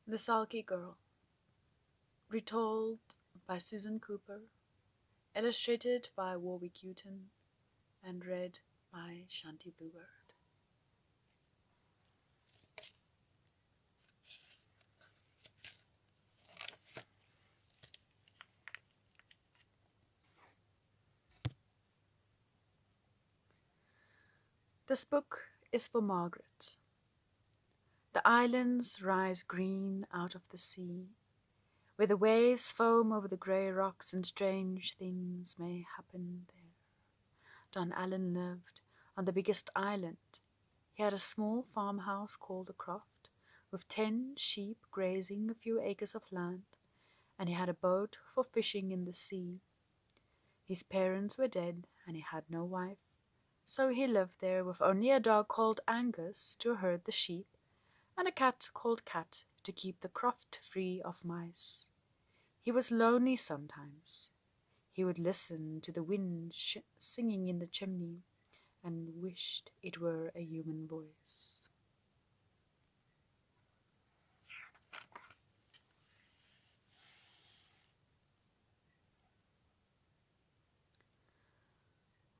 The Selkie Girl, retold by Susan Cooper, illustrated by Warwick Hutton, and read by Shanti Bluebird. This book is for Margaret. The islands rise green out of the sea, where the waves foam over the grey rocks and strange things may happen there. Don Allen lived on the biggest island. He had a small farmhouse called a croft, with 10 sheep grazing a few acres of land, and he had a boat for fishing in the sea. His parents were dead, and he had no wife, so he lived there with only a dog called Angus to herd the sheep, and a cat called Cat to keep the croft free of mice. He was lonely sometimes. He would listen to the wind singing in the chimney and wished it were a human voice.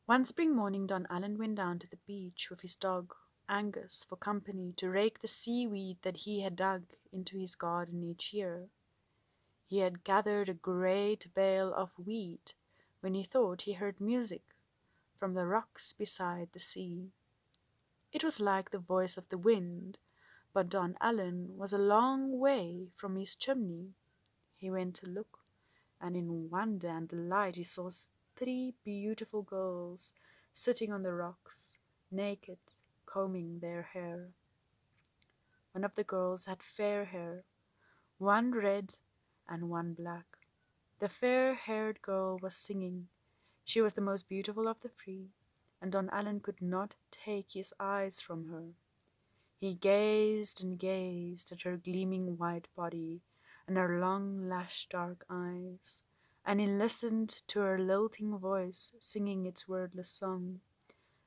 One spring morning, Don Allen went down to the beach with his dog, Angus, for company to rake the seaweed that he had dug into his garden each year. He had gathered a great bale of wheat when he thought he heard music from the rocks beside the sea. It was like the voice of the wind, but Don Allen was a long way from his chimney. He went to look, and in wonder and delight he saw 3 beautiful girls sitting on the rocks, naked, combing their hair. One of the girls had fair hair, one red and one black. The fair-haired girl was singing. She was the most beautiful of the 3, and Don Allen could not take his eyes from her. He gazed and gazed at her gleaming white body and her long lashed dark eyes, and he listened to her lilting voice singing its wordless song,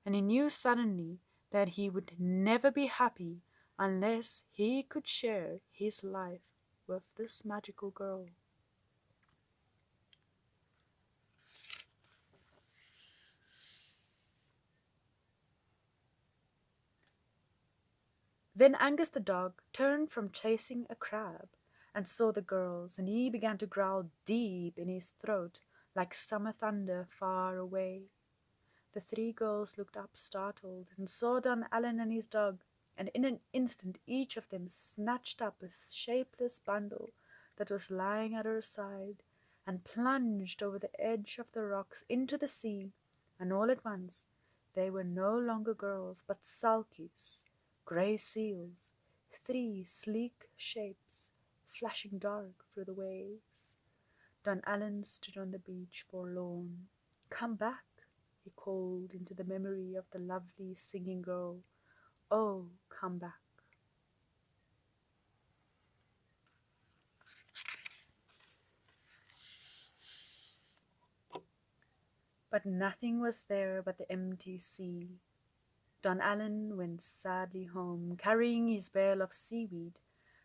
and he knew suddenly that he would never be happy unless he could share his life with this magical girl. Then Angus the dog turned from chasing a crab and saw the girls, and he began to growl deep in his throat like summer thunder far away. The 3 girls looked up startled and saw Don Allen and his dog, and in an instant each of them snatched up a shapeless bundle that was lying at her side and plunged over the edge of the rocks into the sea, and all at once they were no longer girls but sulkies, grey seals, 3 sleek shapes flashing dark through the waves. Don Allen stood on the beach forlorn. "Come back," he called into the memory of the lovely singing girl. "Oh, come back." But nothing was there but the empty sea. Don Allen went sadly home, carrying his bale of seaweed,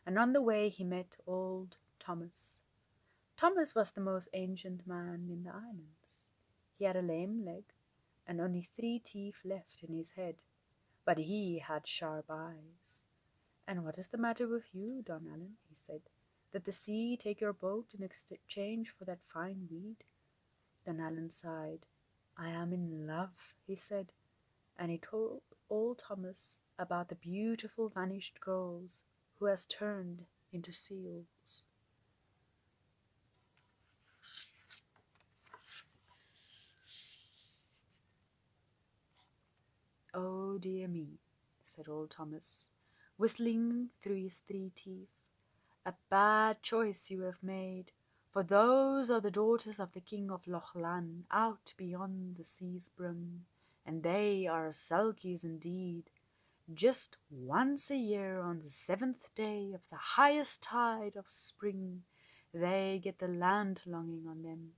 and on the way he met old Thomas. Thomas was the most ancient man in the islands. He had a lame leg and only 3 teeth left in his head, but he had sharp eyes. "And what is the matter with you, Don Allen?" he said. "Did the sea take your boat in exchange for that fine weed?" Don Allen sighed. "I am in love," he said, and he told old Thomas about the beautiful vanished girls who has turned into seals. "Oh dear me," said old Thomas, whistling through his 3 teeth. "A bad choice you have made, for those are the daughters of the King of Loch Lan, out beyond the sea's brim, and they are Selkies indeed. Just once a year, on the 7th day of the highest tide of spring, they get the land longing on them,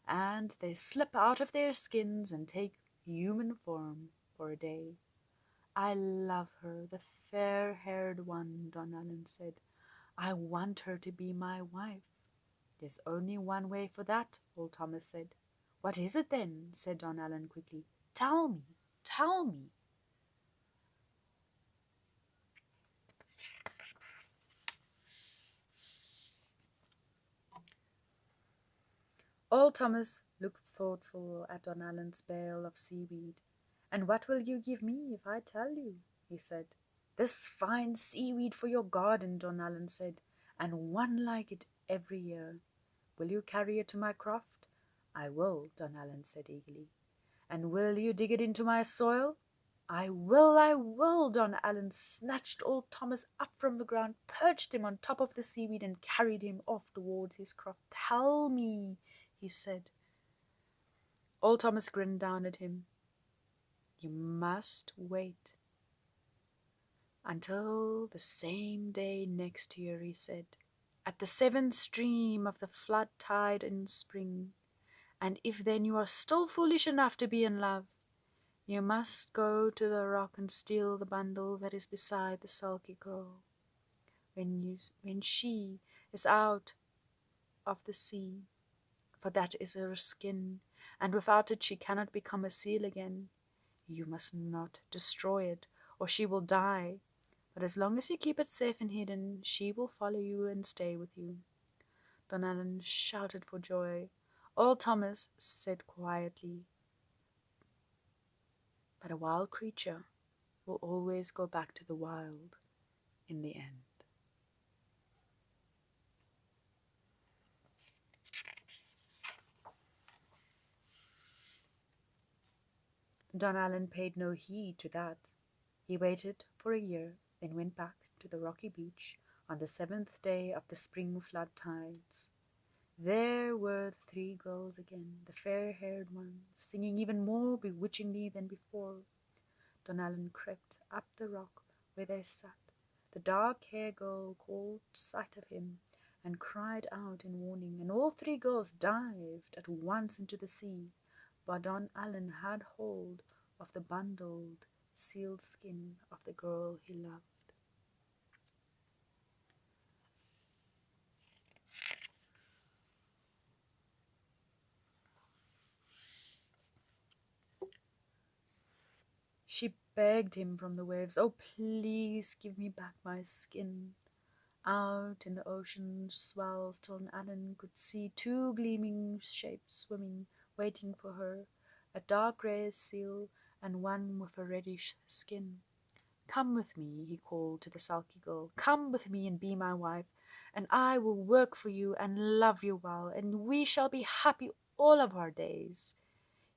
and they slip out of their skins and take human form for a day. I love her, the fair-haired one," Don Allen said. I want her to be my wife." "There's only one way for that," old Thomas said. "What is it then?" said Don Allen quickly. "Tell me, tell me." Old Thomas looked thoughtful at Don Allen's bale of seaweed. "And what will you give me if I tell you?" he said. "This fine seaweed for your garden," Don Allen said, "and one like it every year. Will you carry it to my croft?" "I will," Don Allen said eagerly. "And will you dig it into my soil?" "I will, I will." Don Allen snatched old Thomas up from the ground, perched him on top of the seaweed, and carried him off towards his croft. "Tell me," he said. Old Thomas grinned down at him. "You must wait until the same day next year," he said, "at the seventh stream of the flood tide in spring. And if then you are still foolish enough to be in love, you must go to the rock and steal the bundle that is beside the Selkie Girl. When she is out of the sea, for that is her skin, and without it she cannot become a seal again. You must not destroy it, or she will die. But as long as you keep it safe and hidden, she will follow you and stay with you." Don Allen shouted for joy. Old Thomas said quietly, "But a wild creature will always go back to the wild in the end." Don Allen paid no heed to that. He waited for a year, then went back to the rocky beach on the seventh day of the spring flood tides. There were the three girls again, the fair-haired ones, singing even more bewitchingly than before. Don Allen crept up the rock where they sat. The dark-haired girl caught sight of him and cried out in warning, and all three girls dived at once into the sea. But Don Allen had hold of the bundled sealed skin of the girl he loved. She begged him from the waves, "Oh, please give me back my skin." Out in the ocean swells, Don Allen could see two gleaming shapes swimming, waiting for her, a dark grey seal and one with a reddish skin. "Come with me," he called to the Selkie Girl. "Come with me and be my wife, and I will work for you and love you well, and we shall be happy all of our days."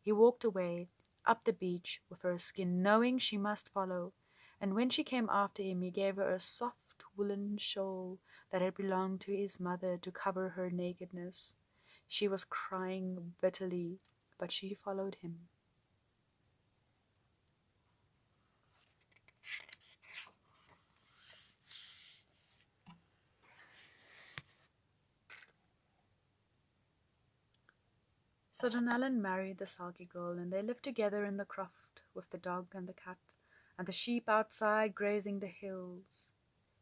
He walked away up the beach with her skin, knowing she must follow, and when she came after him, he gave her a soft woolen shawl that had belonged to his mother to cover her nakedness. She was crying bitterly, but she followed him. So Don Allen married the Selkie Girl, and they lived together in the croft with the dog and the cat, and the sheep outside grazing the hills.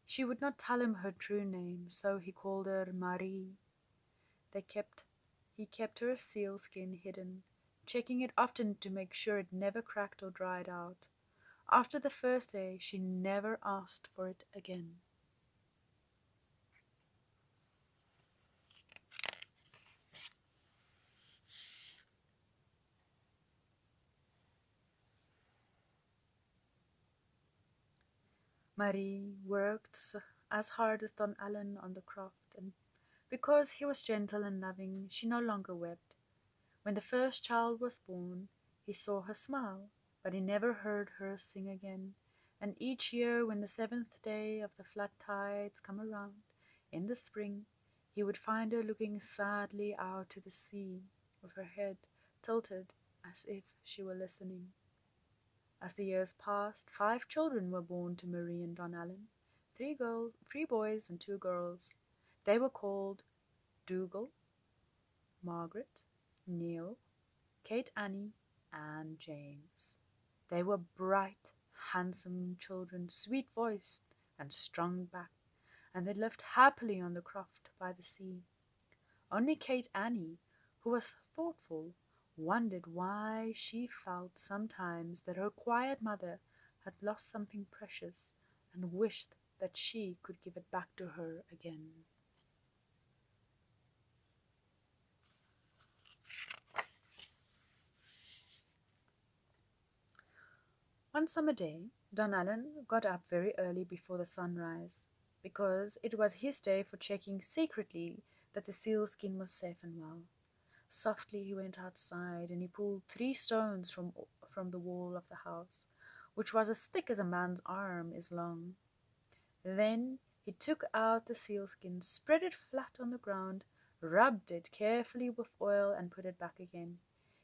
She would not tell him her true name, so he called her Marie. He kept her sealskin hidden, checking it often to make sure it never cracked or dried out. After the first day, she never asked for it again. Marie worked as hard as Don Allen on the croft, and because he was gentle and loving, she no longer wept. When the first child was born, he saw her smile, but he never heard her sing again. And each year, when the seventh day of the flood tides come around, in the spring, he would find her looking sadly out to the sea, with her head tilted as if she were listening. As the years passed, 5 children were born to Marie and Don Allen, 3 boys and 2 girls. They were called Dougal, Margaret, Neil, Kate Annie, and James. They were bright, handsome children, sweet-voiced and strong-backed, and they lived happily on the croft by the sea. Only Kate Annie, who was thoughtful, wondered why she felt sometimes that her quiet mother had lost something precious and wished that she could give it back to her again. One summer day, Don Allen got up very early before the sunrise, because it was his day for checking secretly that the sealskin was safe and well. Softly he went outside and he pulled 3 stones from the wall of the house, which was as thick as a man's arm is long. Then he took out the sealskin, spread it flat on the ground, rubbed it carefully with oil, and put it back again.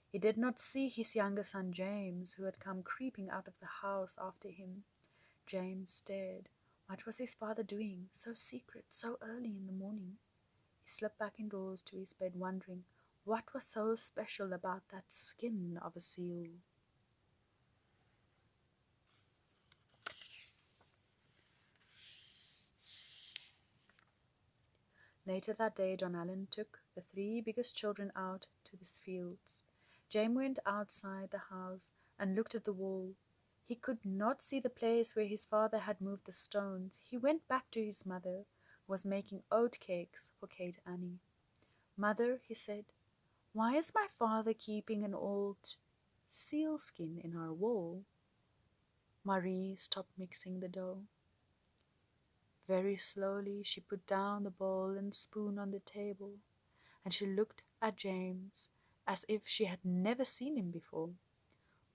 He did not see his younger son James, who had come creeping out of the house after him. James stared. What was his father doing, so secret, so early in the morning? He slipped back indoors to his bed, wondering what was so special about that skin of a seal. Later that day, John Allen took the 3 biggest children out to the fields. James went outside the house and looked at the wall. He could not see the place where his father had moved the stones. He went back to his mother, who was making oat cakes for Kate Annie. "Mother," he said, "why is my father keeping an old sealskin in our wall?" Marie stopped mixing the dough. Very slowly she put down the bowl and spoon on the table, and she looked at James as if she had never seen him before.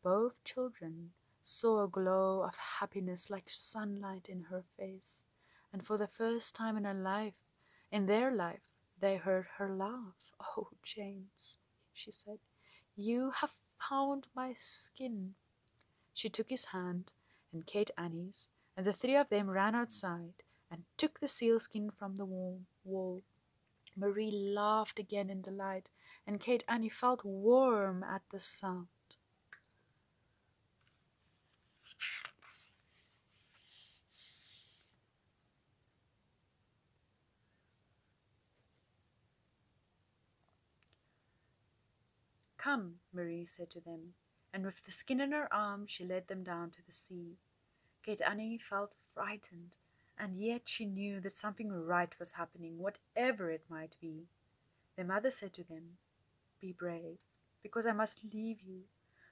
Both children saw a glow of happiness like sunlight in her face, and for the first time in their life, they heard her laugh. "Oh, James," she said, "you have found my skin." She took his hand and Kate Annie's, and the 3 of them ran outside and took the sealskin from the wall. Marie laughed again in delight, and Kate Annie felt warm at the sound. "Come," Marie said to them, and with the skin in her arm she led them down to the sea. Kate Annie felt frightened, and yet she knew that something right was happening, whatever it might be. Their mother said to them, "Be brave, because I must leave you,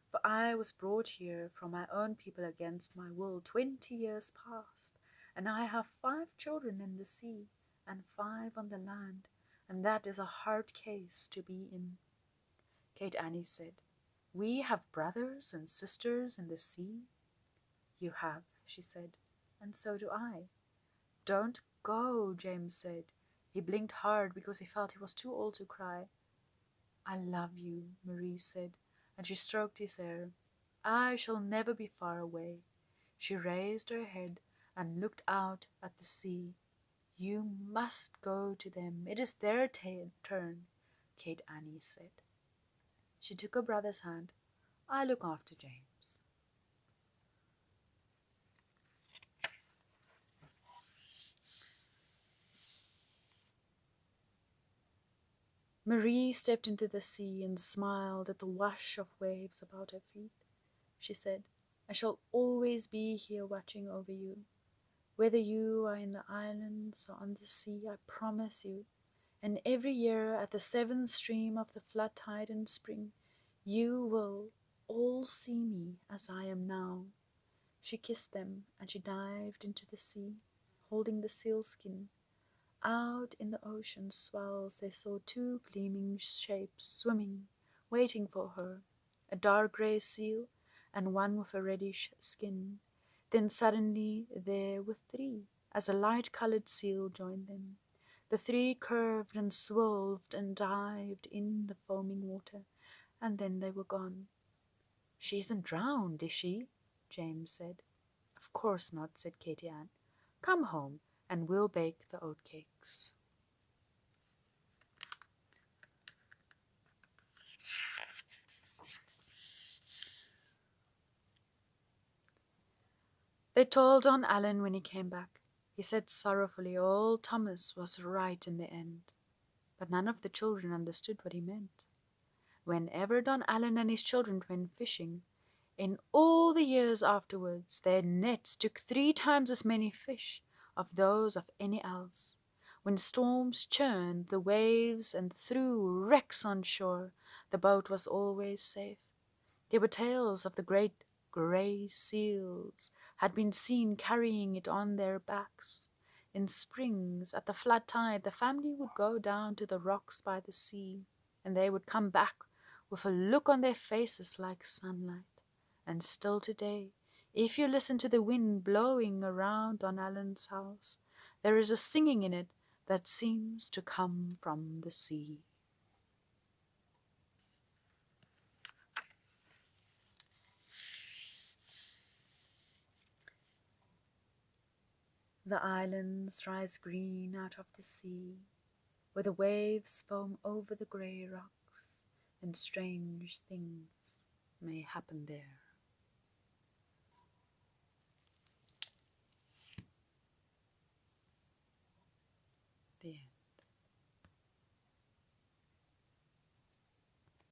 for I was brought here from my own people against my will 20 years past, and I have 5 children in the sea and 5 on the land, and that is a hard case to be in." Kate Annie said, "We have brothers and sisters in the sea." "You have," she said, "and so do I." "Don't go," James said. He blinked hard because he felt he was too old to cry. "I love you," Marie said, and she stroked his hair. "I shall never be far away." She raised her head and looked out at the sea. "You must go to them. It is their turn," Kate Annie said. She took her brother's hand. "I look after James." Marie stepped into the sea and smiled at the wash of waves about her feet. She said, "I shall always be here watching over you. Whether you are in the islands or on the sea, I promise you. And every year at the 7th stream of the flood tide in spring, you will all see me as I am now." She kissed them and she dived into the sea, holding the sealskin. Out in the ocean swells they saw 2 gleaming shapes swimming, waiting for her, a dark grey seal and one with a reddish skin. Then suddenly there were 3, as a light-coloured seal joined them. The 3 curved and swerved and dived in the foaming water, and then they were gone. "She isn't drowned, is she?" James said. "Of course not," said Katie Ann. "Come home and we'll bake the oatcakes." They told on Alan when he came back. He said sorrowfully old Thomas was right in the end, but none of the children understood what he meant. Whenever Don Allen and his children went fishing, in all the years afterwards, their nets took 3 times as many fish of those of any else. When storms churned the waves and threw wrecks on shore, the boat was always safe. There were tales of the great grey seals had been seen carrying it on their backs. In springs, at the flood tide, the family would go down to the rocks by the sea, and they would come back with a look on their faces like sunlight. And still today, if you listen to the wind blowing around Don Allen's house, there is a singing in it that seems to come from the sea. The islands rise green out of the sea, where the waves foam over the grey rocks, and strange things may happen there. The end.